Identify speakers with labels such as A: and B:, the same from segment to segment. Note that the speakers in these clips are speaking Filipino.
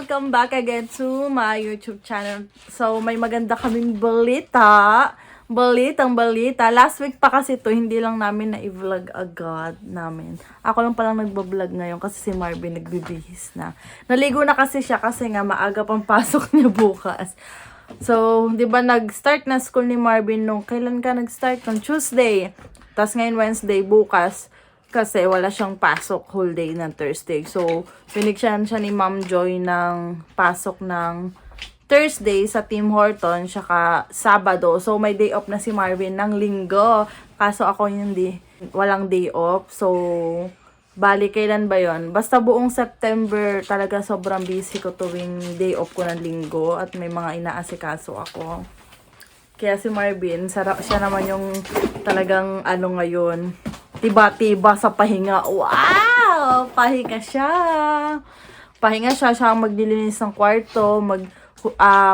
A: Welcome back again to my YouTube channel. So, may maganda kaming balita. Balitang-balita. Last week pa kasi to, hindi lang namin na-vlog agad namin. Ako lang palang nagbablog ngayon kasi si Marvin nagbibihis na. Naligo na kasi siya kasi nga maaga pang pasok niya bukas. So, di ba nag-start na school ni Marvin nung kailan ka nag-start? Nung Tuesday. Tapos ngayon Wednesday, bukas. Kasi wala siyang pasok whole day ng Thursday. So, binigyan siya ni Ma'am Joy ng pasok ng Thursday sa Tim Horton, saka Sabado. So, may day off na si Marvin ng Linggo. Kaso ako hindi, walang day off. So, bali, kailan ba yon? Basta buong September, talaga sobrang busy ko tuwing day off ko ng Linggo. At may mga inaasikaso ako. Kaya si Marvin, siya naman yung talagang ano ngayon, tiba-tiba sa pahinga. Wow! Pahinga siya. Pahinga siya. Siya ang maglilinis ng kwarto,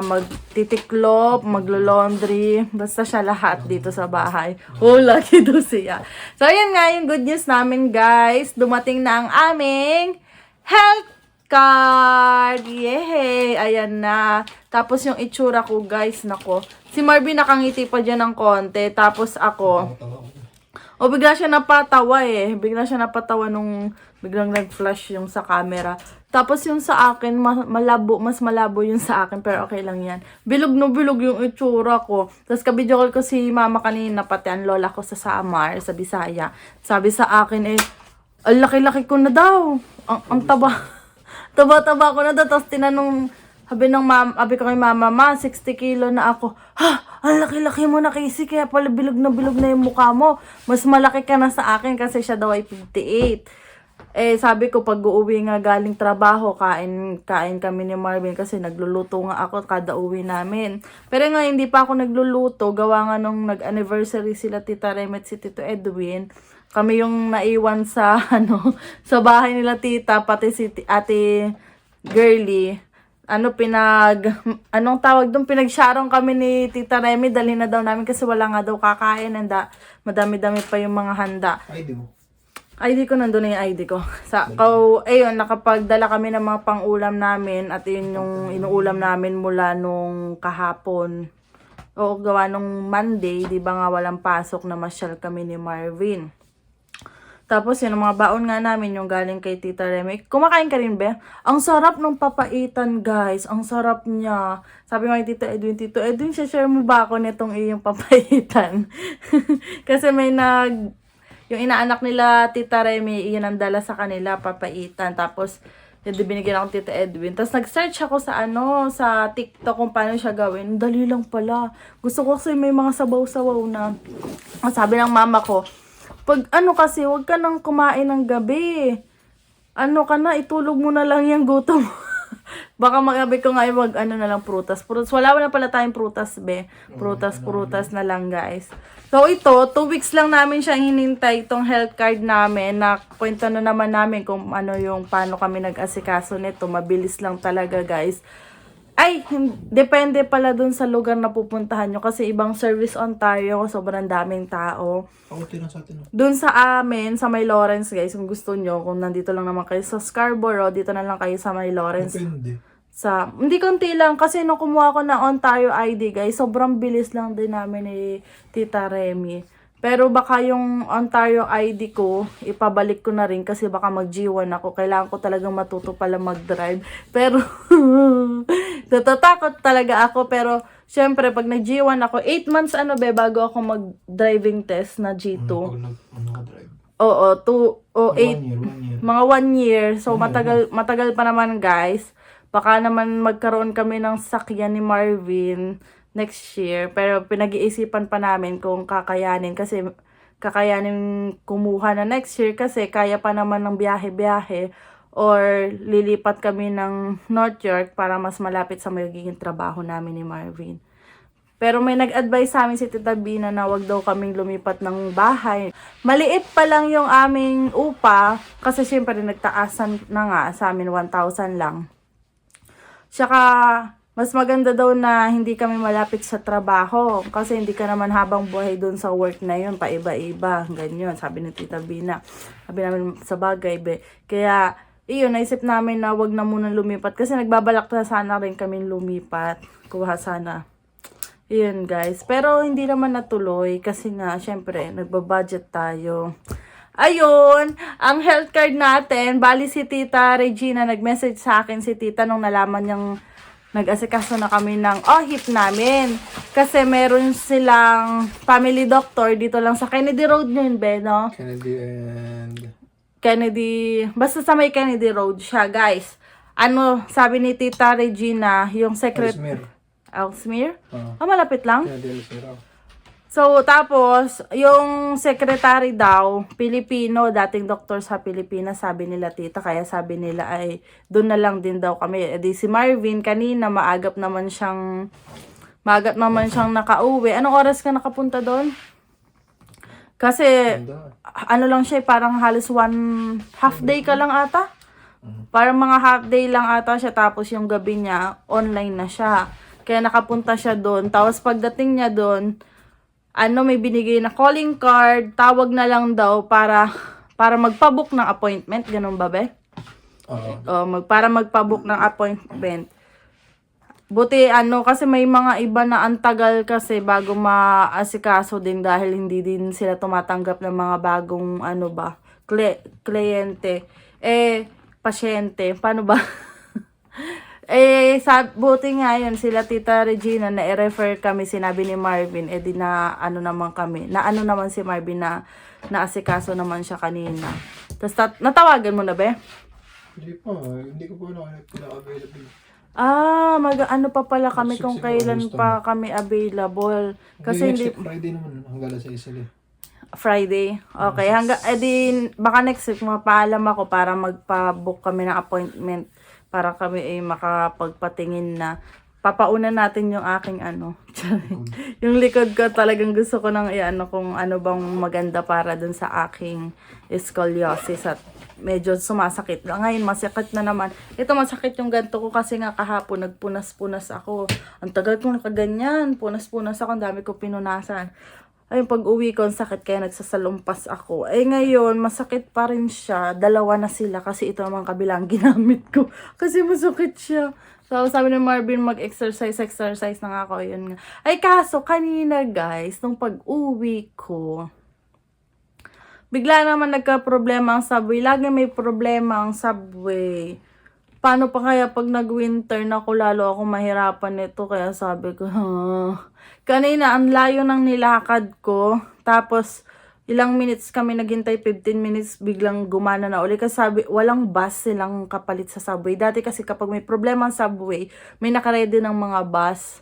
A: magtitiklop, maglo-laundry. Basta siya lahat dito sa bahay. Oh, lucky do siya. So, ayan nga yung good news namin, guys. Dumating na ang aming health card. Yay! Ayan na. Tapos yung itsura ko, guys, nako. Si Marvin nakangiti pa dyan ng konti. Tapos ako, o bigla siya napatawa eh. Bigla siya napatawa nung biglang nag-flash yung sa camera. Tapos yung sa akin, mas malabo yung sa akin. Pero okay lang yan. Bilog no bilog yung itsura ko. Tapos kabidyo call ko si mama kanina, pati ang lola ko sa Samar, sa Bisaya. Sabi sa akin eh, ang laki-laki ko na daw. Ang taba. Taba-taba ko na daw. Tapos tinanong, sabi ko kay mama, 60 kilo na ako. Ha? Ang laki-laki mo na, Casey. Kaya pala bilog na yung mukha mo. Mas malaki ka na sa akin kasi siya daw ay 58. Eh, sabi ko, pag uuwi nga galing trabaho, kain kami ni Marvin kasi nagluluto nga ako kada uwi namin. Pero nga, hindi pa ako nagluluto. Gawa nga nung nag-anniversary sila Tita Rem at si Tito Edwin. Kami yung naiwan sa, sa bahay nila tita, pati si ate Girly. Anong tawag doon, pinagsharong kami ni Tita Remy, dalhin na daw namin kasi wala nga daw kakain, madami-dami pa yung mga handa. ID ko, nandun na yung ID ko. Ayun, nakapagdala kami ng mga pang-ulam namin at yun yung inuulam namin mula nung kahapon. O gawa nung Monday, di ba nga walang pasok na masyal kami ni Marvin. Tapos yun, ang mga baon nga namin, yung galing kay Tita Remy. Kumakain ka rin, be? Ang sarap ng papaitan, guys. Ang sarap niya. Sabi nga kay Tito Edwin, share mo ba ako nitong iyong papaitan? Kasi yung inaanak nila, Tita Remy, iyon ang dala sa kanila, papaitan. Tapos, yun, binigyan ako Tita Edwin. Tapos, nag-search ako sa sa TikTok kung paano siya gawin. Dali lang pala. Gusto ko kasi may mga sabaw-sabaw na. Sabi ng mama ko, pag kasi, wag ka nang kumain ng gabi. Itulog mo na lang yung gutom. Baka magabi ko nga na lang prutas. Wala na pala tayong prutas, be. Prutas na lang, guys. So, ito, 2 weeks lang namin siya hinintay, itong health card namin. Nakwento na naman namin kung paano kami nag-asikaso nito. Mabilis lang talaga, guys. Ay, depende pala dun sa lugar na pupuntahan nyo. Kasi ibang Service Ontario, sobrang daming tao. Dun sa amin, sa May Lawrence, guys, kung gusto nyo, kung nandito lang naman kayo sa Scarborough, dito na lang kayo sa May Lawrence. Hindi konti lang, kasi nung kumuha ko ng Ontario ID, guys, sobrang bilis lang din namin ni Tita Remy. Pero baka yung Ontario ID ko, ipabalik ko na rin kasi baka mag-G1 ako. Kailangan ko talagang matuto pala mag-drive. Pero, natatakot talaga ako. Pero, syempre, pag nag-G1 ako, 8 months bago ako mag-driving test na G2. Oo, 8, mga 1 year. So, matagal pa naman, guys. Baka naman magkaroon kami ng sakyan ni Marvin next year, pero pinag-iisipan pa namin kung kakayanin kumuha na next year kasi kaya pa naman ng biyahe-biyahe or lilipat kami ng North York para mas malapit sa magiging trabaho namin ni Marvin. Pero may nag-advise sa amin si Tita Bina na wag daw kaming lumipat ng bahay. Maliit pa lang yung aming upa kasi syempre nagtaasan na nga sa amin 1,000 lang. Tsaka mas maganda daw na hindi kami malapit sa trabaho kasi hindi ka naman habang buhay doon sa work na yun, paiba-iba, ganyan, sabi ni Tita Bina. Sabi namin sa bagay, be. Kaya iyon, naisip namin na wag na muna lumipat kasi nagbabalak na sana rin kami lumipat. Kuha sana. Iyon guys. Pero hindi naman natuloy kasi nga, syempre, nagbabudget tayo. Ayun, ang health card natin, bali si Tita Regina, nag-message sa akin si Tita nung nalaman niyang nag-asikaso na kami ng OHIP namin. Kasi meron silang family doctor dito lang sa Kennedy Road yun, be, no? Kennedy, basta sa may Kennedy Road siya, guys. Ano, sabi ni Tita Regina, yung Ellesmere? Malapit lang? So, tapos, yung secretary daw, Pilipino, dating doktor sa Pilipinas, sabi nila tita, kaya sabi nila ay, doon na lang din daw kami. E di si Marvin, kanina, maagap naman siyang nakauwi. Anong oras ka nakapunta doon? Kasi, ano lang siya, parang halos half day ka lang ata. Parang mga half day lang ata siya, tapos yung gabi niya, online na siya. Kaya nakapunta siya doon. Tapos pagdating niya doon, may binigay na calling card, tawag na lang daw para magpa-book ng appointment, ganun ba, be? Para magpa-book ng appointment. Buti kasi may mga iba na antagal kasi bago maasikaso din dahil hindi din sila tumatanggap ng mga bagong kliyente. Pasyente, paano ba? Buti nga yun, sila Tita Regina na i-refer kami, sinabi ni Marvin, di na naman kami, naman si Marvin na naasikaso naman siya kanina. Tapos natawagan mo na, be?
B: Hindi pa, hindi ko pa available.
A: Pa pala kami kung kailan pa kami available. Kasi hindi...
B: Friday naman, hanggang sa isa
A: Friday? Okay, baka next week mapaalam ako para magpa-book kami ng appointment. Para kami ay makapagpatingin na. Papauna natin yung aking yung likod ko talagang gusto ko nang kung ano bang maganda para dun sa aking scoliosis at medyo sumasakit. Ngayon masakit na naman. Ito masakit yung ganto ko kasi nga kahapon nagpunas-punas ako. Ang tagal kong nakaganyan. Punas-punas ako. Ang dami ko pinunasan. Ayun, pag uwi ko, ang sakit kaya nagsasalumpas ako. Ngayon, masakit pa rin siya. Dalawa na sila kasi ito naman kabilang ginamit ko. Kasi masakit siya. So, sabi ni Marvin, mag-exercise na nga ako. Yun nga. Kaso, kanina guys, nung pag-uwi ko, bigla naman nagka-problema ang subway. Lagi may problema ang subway. Paano pa kaya pag nag-winter na ko, lalo ako mahirapan nito. Kaya sabi ko, kanina, ang layo ng nilakad ko. Tapos, ilang minutes kami naghintay, 15 minutes, biglang gumana na uli. Kasi sabi, walang bus silang kapalit sa subway. Dati kasi kapag may problema ang subway, may nakaredy ng mga bus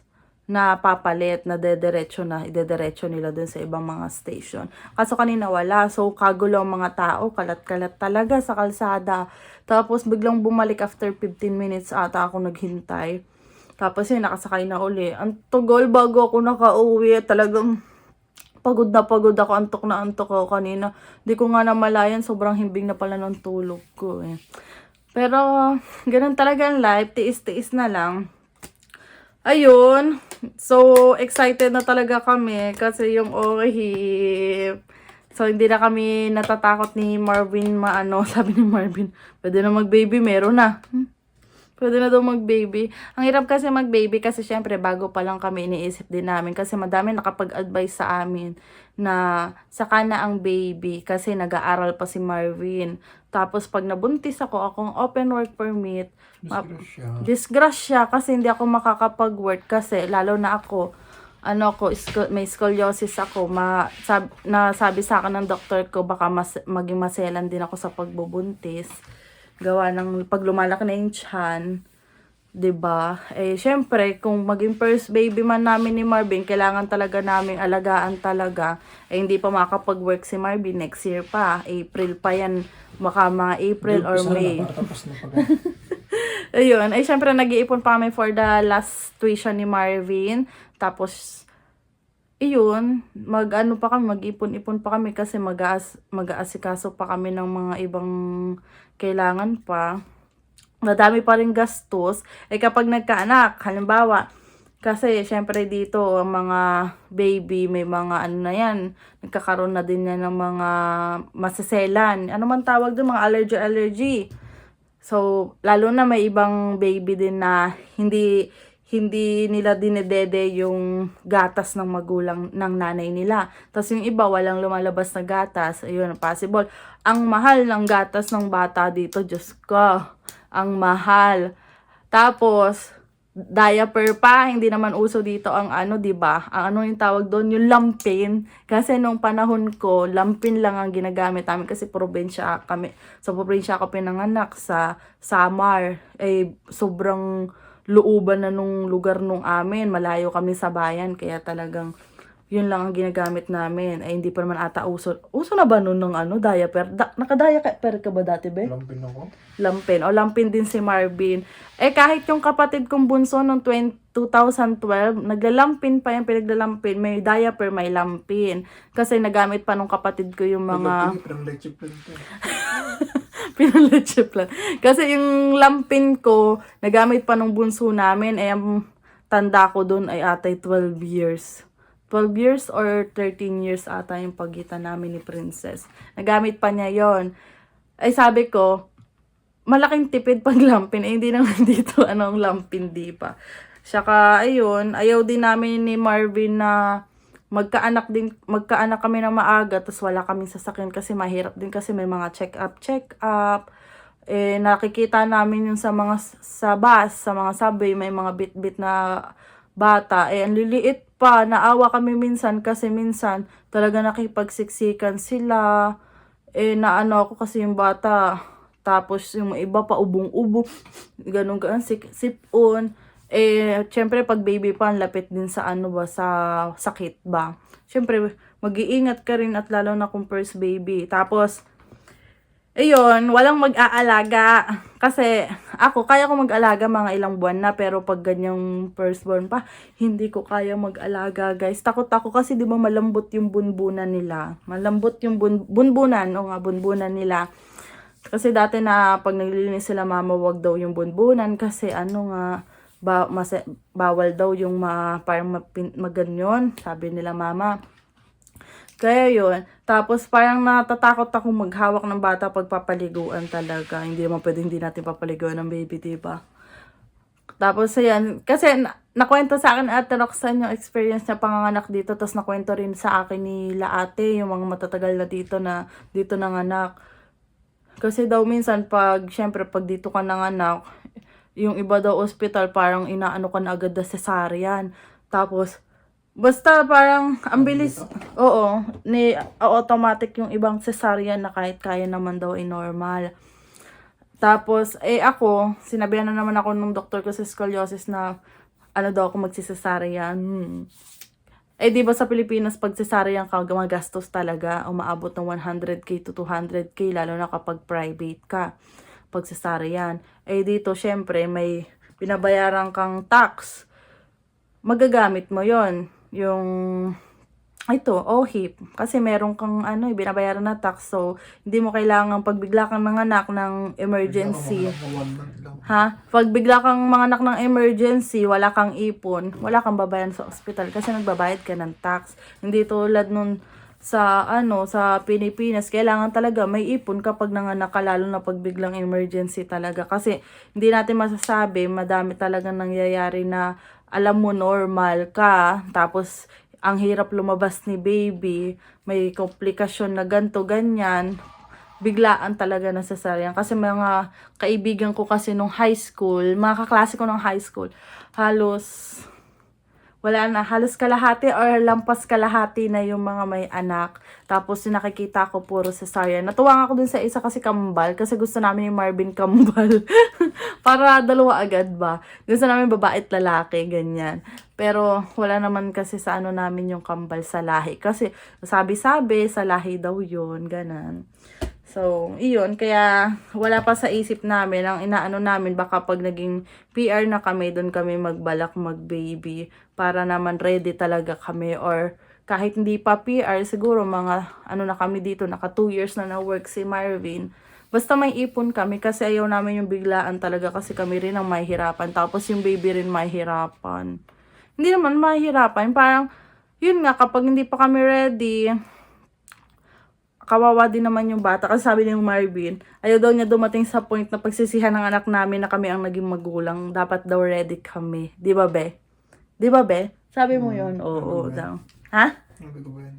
A: na papalit, na idederecho nila dun sa ibang mga station. Kaso kanina wala. So, kagulo ang mga tao, kalat-kalat talaga sa kalsada. Tapos, biglang bumalik after 15 minutes ata ako naghintay. Tapos yun, nakasakay na uli. Ang tugol bago ako nakauwi. Talagang pagod ako. Antok na antok ako kanina. Di ko nga namalayan. Sobrang himbing na pala ng tulog ko Pero, ganun talaga ang life. Tiis-tiis na lang. Ayun. So, excited na talaga kami. Kasi yung OHIP. So, hindi na kami natatakot ni Marvin sabi ni Marvin, pwede na mag-baby, meron na. Pwede na daw mag-baby. Ang hirap kasi mag-baby kasi syempre bago pa lang kami iniisip din namin. Kasi madami nakapag-advise sa amin na saka na ang baby kasi nag-aaral pa si Marvin. Tapos pag nabuntis akong open work permit, disgrasya kasi hindi ako makakapag-work kasi lalo na ako, may scoliosis ako. Sabi sa akin ng doktor ko baka maging maselan din ako sa pagbubuntis. Gawa ng pag lumalaki na yung tiyan, 'di ba? Syempre, kung maging first baby man namin ni Marvin, kailangan talaga naming alagaan talaga. Hindi pa makakapag-work si Marvin next year pa. April pa yan. Baka mga April or May. Ayun. Syempre, nag-iipon pa kami for the last tuition ni Marvin. Tapos, mag-ipon-ipon pa kami kasi mag-aasikaso pa kami ng mga ibang kailangan pa. Madami pa rin gastos. Kapag nagkaanak, halimbawa, kasi syempre dito, ang mga baby, may mga nagkakaroon na din yan ng mga masaselan. Ano man tawag doon, mga allergy. So, lalo na may ibang baby din na hindi nila dinedede yung gatas ng magulang ng nanay nila. Tapos yung iba walang lumalabas na gatas. Ayun, possible. Ang mahal ng gatas ng bata dito, Diyos ko. Ang mahal. Tapos, diaper pa, hindi naman uso dito ang ano, 'di ba? Ang ano yung tawag doon, yung lampin. Kasi nung panahon ko, lampin lang ang ginagamit namin kasi probinsya kami. Sa probinsya ako pinanganak sa Samar. Eh sobrang looban na nung lugar nung amin, malayo kami sa bayan kaya talagang yun lang ang ginagamit namin. Ay hindi pa naman ata uso. Uso na ba nun ng ano, diaper? Naka-diaper ka ba dati, be?
B: Lampin ako.
A: Lampin. O, lampin din si Marvin. Eh, kahit yung kapatid kong bunso noong 2012, naglalampin pa yan, pinaglalampin. May diaper, may lampin. Kasi nagamit pa nung kapatid ko yung mga...
B: Parang leche plan to.
A: Pinaleche plan. Kasi yung lampin ko, nagamit pa nung bunso namin. Eh, ang tanda ko doon ay atay 12 years. 12 years or 13 years ata yung pagitan namin ni Princess. Nagamit pa niya yon. Ay sabi ko, malaking tipid pag lampin. Eh, hindi naman dito anong lampin, di pa. Saka, ayun, ayaw din namin ni Marvin na magkaanak kami na maaga, tapos wala kaming sasakyan kasi mahirap din kasi may mga check up. Eh, nakikita namin yung sa bus, sa mga subway, may mga bit-bit na bata. Eh, ang liliit pa, naawa kami minsan kasi minsan talaga nakipagsiksikan sila. Eh, naano ako kasi yung bata. Tapos yung iba pa ubong-ubo, ganun, sip-on. Eh, syempre pag baby pa, ang lapit din sa ano ba, sa sakit ba. Syempre, mag-iingat ka rin at lalo na kung first baby. Tapos, ayun, walang mag-aalaga. Kasi ako, kaya ko mag-alaga mga ilang buwan na, pero pag ganyang firstborn pa, hindi ko kaya mag-alaga, guys. Takot ako kasi di ba malambot yung bunbunan nila. Malambot yung bunbunan, o nga, bunbunan nila. Kasi dati na pag naglilinis sila mama, wag daw yung bunbunan kasi ano nga, bawal daw yung parang maganyon, sabi nila mama. Kaya yun. Tapos parang natatakot ako maghawak ng bata pag papaliguan talaga. Hindi naman pwede hindi natin papaliguan ng baby, diba? Tapos ayan, kasi nakwento sa akin Ate Roxanne yung experience niya panganganak dito. Tapos nakwento rin sa akin ni Laate, yung mga matatagal na dito nanganak. Kasi daw minsan syempre pag dito ka nanganak, yung iba daw hospital parang inaano ka na agad na cesarean. Tapos, basta parang ang bilis, oo, automatic yung ibang cesarean na kahit kaya naman daw normal. Tapos, eh ako, sinabihan na naman ako ng doktor ko sa scoliosis na ano daw ako magsicesarean. Eh di ba sa Pilipinas pag cesarean ka, magastos talaga, umaabot ng 100k to 200k lalo na kapag private ka. Pag cesarean. Eh dito syempre may binabayaran kang tax. Magagamit mo 'yon, yung OHIP, kasi meron kang binabayaran na tax. So hindi mo kailangan pag bigla kang nanganak ng emergency. Ha? Pag bigla kang manganak ng emergency, wala kang ipon, wala kang babayaran sa ospital kasi nagbabayad ka ng tax. Hindi tulad nun sa Pilipinas, kailangan talaga may ipon kapag nanganak ka, lalo na pag biglang emergency talaga. Kasi hindi natin masasabi, madami talaga nangyayari na alam mo normal ka, tapos ang hirap lumabas ni baby, may komplikasyon na ganto ganyan, biglaan talaga na cesarean. Kasi mga kaibigan ko kasi nung high school, mga kaklase ko nung high school, halos kalahati or lampas kalahati na yung mga may anak. Tapos yung nakikita ko puro cesarean. Natuwa ako dun sa isa kasi kambal, kasi gusto namin ni Marvin kambal. Para dalawa agad ba. Gusto namin babae at lalaki, ganyan. Pero wala naman kasi sa namin yung kambal sa lahi. Kasi sabi-sabi sa lahi daw yun, ganan. So, iyon. Kaya, wala pa sa isip namin. Ang inaano namin, baka pag naging PR na kami, doon kami magbalak mag-baby. Para naman ready talaga kami. Or, kahit hindi pa PR, siguro mga, na kami dito, naka 2 years na na-work si Marvin. Basta may ipon kami, kasi ayaw namin yung biglaan talaga, kasi kami rin ang mahihirapan. Tapos, yung baby rin mahihirapan. Hindi naman mahihirapan. Parang, yun nga, kapag hindi pa kami ready, kawawa din naman yung bata. Kasi sabi ni Marvin, ayaw daw niya dumating sa point na pagsisihan ng anak namin na kami ang naging magulang. Dapat daw ready kami. Di ba, be? Di ba, be? Sabi mo yun? Oo, daw. Ha?
B: Sabi ko ba yan?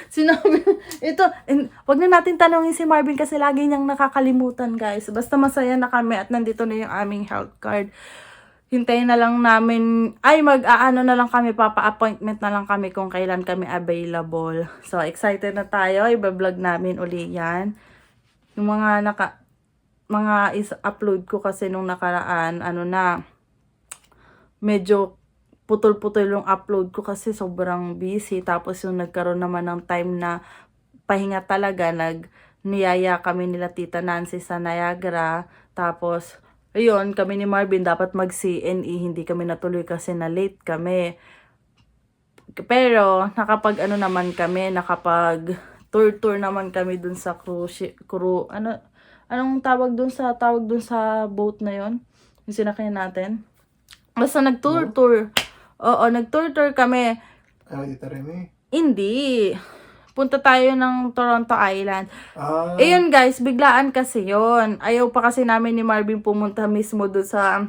A: Sinabi, ito, wag na natin tanongin si Marvin kasi lagi niyang nakakalimutan, guys. Basta masaya na kami at nandito na yung aming health card. Hintayin na lang namin, mag-aano na lang kami, papa-appointment na lang kami kung kailan kami available. So, excited na tayo, iba-vlog namin uli yan. Yung mga is-upload ko kasi nung nakaraan, medyo putol-putol yung upload ko kasi sobrang busy. Tapos yung nagkaroon naman ng time na pahinga talaga, niyaya kami nila Tita Nancy sa Niagara. Tapos, ayun, kami ni Marvin dapat mag-CNE, hindi kami natuloy kasi na late kami. Pero, nakapag tour naman kami dun sa anong tawag dun sa boat na yon, yung sinakyan natin. Basta nag-tour. Oo, nag-tour kami.
B: Tita Remy?
A: Hindi. Punta tayo ng Toronto Island.
B: Ah.
A: Ayun guys, biglaan kasi yon. Ayaw pa kasi namin ni Marvin pumunta mismo doon sa,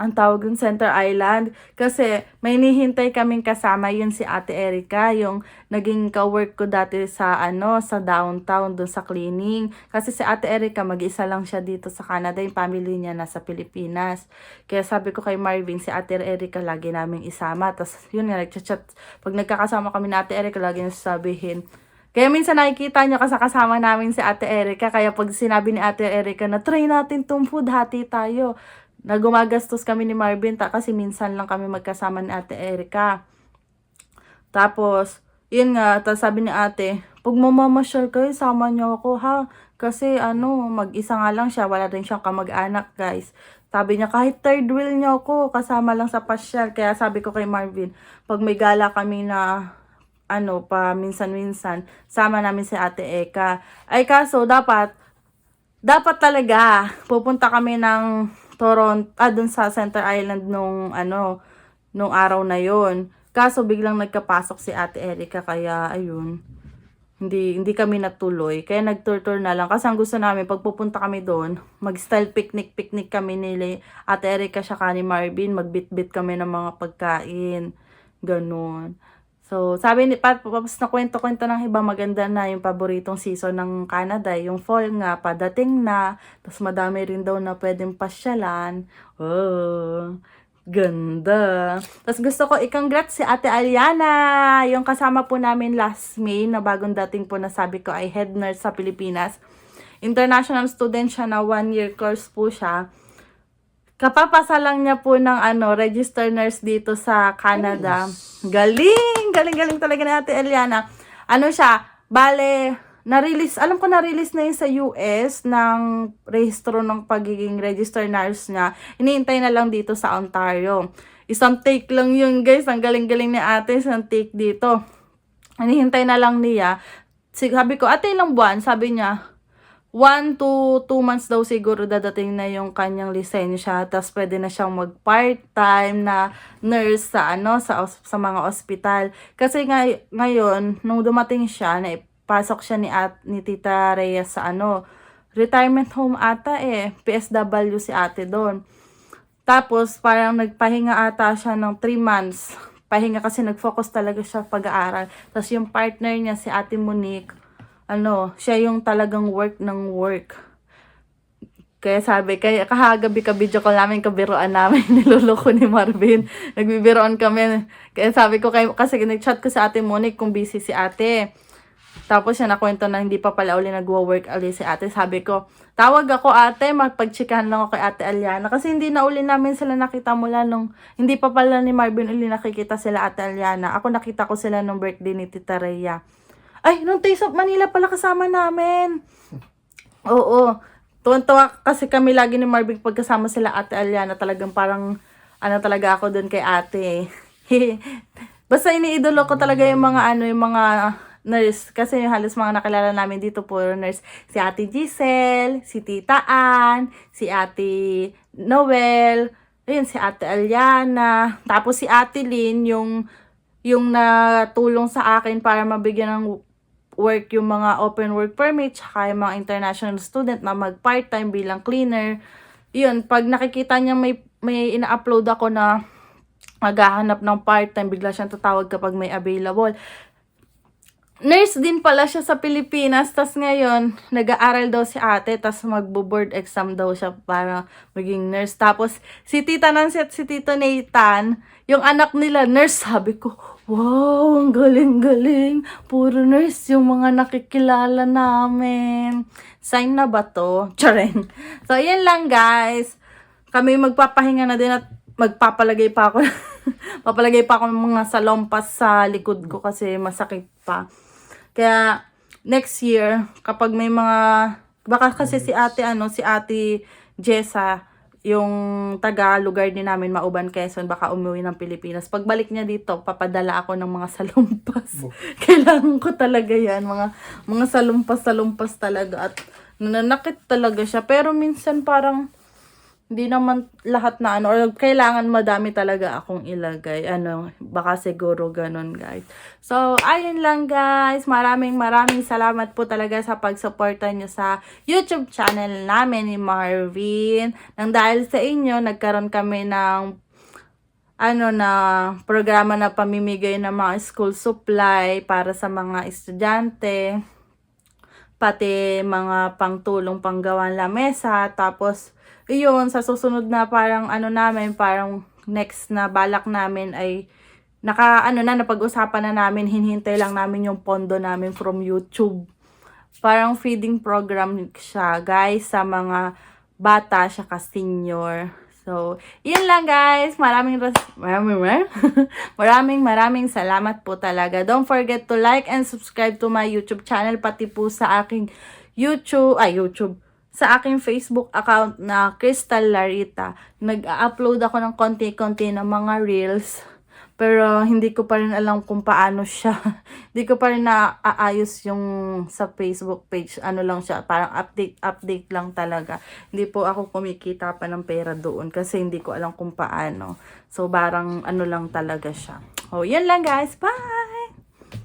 A: ang tawag yung Center Island. Kasi may nihintay kaming kasama, yun si Ate Erica, yung naging ka-work ko dati sa sa downtown doon sa cleaning. Kasi si Ate Erica, mag-isa lang siya dito sa Canada, yung family niya nasa Pilipinas. Kaya sabi ko kay Marvin, si Ate Erica lagi naming isama. Tapos yun nga, nagchat-chat. Pag nagkakasama kami na Ate Erica, lagi nasasabihin. Kaya minsan nakikita nyo kasama namin si Ate Erica. Kaya pag sinabi ni Ate Erica na try natin tong food, hati tayo, na gumagastos kami ni Marvin kasi minsan lang kami magkasama ni Ate Erica. Tapos, yun nga, sabi ni ate, pag mamamasyal kayo, sama niyo ako ha. Kasi mag-isa nga lang siya, wala rin siyang kamag-anak guys. Sabi niya, kahit third wheel niyo ako, kasama lang sa pasyal. Kaya sabi ko kay Marvin, pag may gala kami na pa minsan-minsan, sama namin si Ate Eka. Ay kaso, dapat talaga, pupunta kami ng Toronto, dun sa Center Island nung araw na yon. Kaso biglang nagkapasok si Ate Erica, kaya ayun, hindi kami natuloy. Kaya nag-tour na lang. Kasi ang gusto namin, pag pupunta kami doon, mag-style picnic kami nila Ate Erica siya ni Marvin, magbit-bit kami ng mga pagkain. Ganun. So, sabi ni Paps na kwento-kwento ng iba, maganda na yung paboritong season ng Canada. Yung fall nga, padating na. Tapos madami rin daw na pwedeng pasyalan. Oh, ganda. Tapos gusto ko i-congrats si Ate Aliana. Yung kasama po namin last May, na bagong dating po na sabi ko ay head nurse sa Pilipinas. International student siya na 1-year course po siya. Kapapasa lang niya po ng registered nurse dito sa Canada. Galing talaga ni Ate Eliana. Alam ko na-release na yun sa US ng rehistro ng pagiging registered nurse niya. Iniintay na lang dito sa Ontario. Isang take lang yun guys. Ang galing-galing ni ate, isang take dito. Inihintay na lang niya. Sabi ko, ate ilang buwan? Sabi niya, 1 to 2 months daw siguro dadating na yung kanyang lisensya. Tapos pwede na siyang mag-part-time na nurse sa mga ospital. Kasi ngayon, nung dumating siya, naipasok siya ni Tita Reyes sa retirement home ata PSW si ate doon. Tapos parang nagpahinga ata siya ng 3 months. Pahinga kasi nag-focus talaga siya pag-aaral. Tapos yung partner niya si Ate Monique, siya yung talagang work ng work. Kaya kahagabi ka-video call namin, kabiroan namin, niloloko ni Marvin. Nagbibiroan kami. Kaya sabi ko, kasi nag-chat ko sa Ate Monique kung busy si ate. Tapos siya nakwento na hindi pa pala uli nagwo-work uli si ate. Sabi ko, tawag ako ate, magpagchikahan lang ako kay Ate Aliana. Kasi hindi na uli namin sila nakita mula nung, hindi pa pala ni Marvin uli nakikita sila Ate Aliana. Ako nakita ko sila nung birthday ni Tita Rhea. Ay, nung Taste of Manila pala kasama namin. Oo. Tuwan-tuwa kasi kami lagi ni Marvin pagkasama sila Ate Aliana. Talagang parang, talaga ako dun kay ate. Basta iniidolo ko talaga yung mga, yung mga nurse. Kasi halos mga nakilala namin dito puro nurse. Si Ate Giselle, si Tita Ann, si Ate Noel, ayun, si Ate Aliana. Tapos si Ate Lynn, yung natulong sa akin para mabigyan ng work yung mga open work permit, tsaka yung mga international student na mag part-time bilang cleaner. Yun, pag nakikita niya may ina-upload ako na maghahanap ng part-time, bigla siyang tatawag kapag may available. Nurse din pala siya sa Pilipinas, tas ngayon, nag-aaral daw si ate, tas magbo-board exam daw siya para maging nurse. Tapos, si Tita Nancy at si Tito Nathan, yung anak nila, nurse, sabi ko, wow, ang galing-galing. Puro nurse yung mga nakikilala namin. Sign na ba to? Charing. So, yan lang guys. Kami magpapahinga na din at magpapalagay pa ako papalagay pa ako ng mga salompas sa likod ko kasi masakit pa. Kaya next year kapag may mga baka kasi si ate Jessa yung taga lugar din namin Mauban, Quezon, baka umuwi ng Pilipinas. Pagbalik niya dito, papadala ako ng mga salumpas. Kailangan ko talaga yan, mga salumpas talaga at nananakit talaga siya. Pero minsan parang hindi naman lahat na or kailangan madami talaga akong ilagay. Baka siguro ganun guys. So, ayun lang guys. Maraming salamat po talaga sa pagsuporta nyo sa YouTube channel namin ni Marvin. Nang dahil sa inyo, nagkaroon kami ng na programa na pamimigay ng mga school supply para sa mga estudyante. Pati mga pangtulong panggawa lamesa. Tapos, yun, sa susunod na parang parang next na balak namin ay napag-usapan na namin, hinihintay lang namin yung pondo namin from YouTube. Parang feeding program siya, guys, sa mga bata saka senior. So, yun lang guys. Maraming salamat po talaga. Don't forget to like and subscribe to my YouTube channel, pati po sa aking sa aking Facebook account na Crystal Larita. Nag-upload ako ng konti-konti ng mga reels. Pero hindi ko pa rin alam kung paano siya. Hindi ko pa rin naaayos yung sa Facebook page. Lang siya, parang update lang talaga. Hindi po ako kumikita pa ng pera doon kasi hindi ko alam kung paano. So, parang lang talaga siya. Oh, yan lang guys. Bye!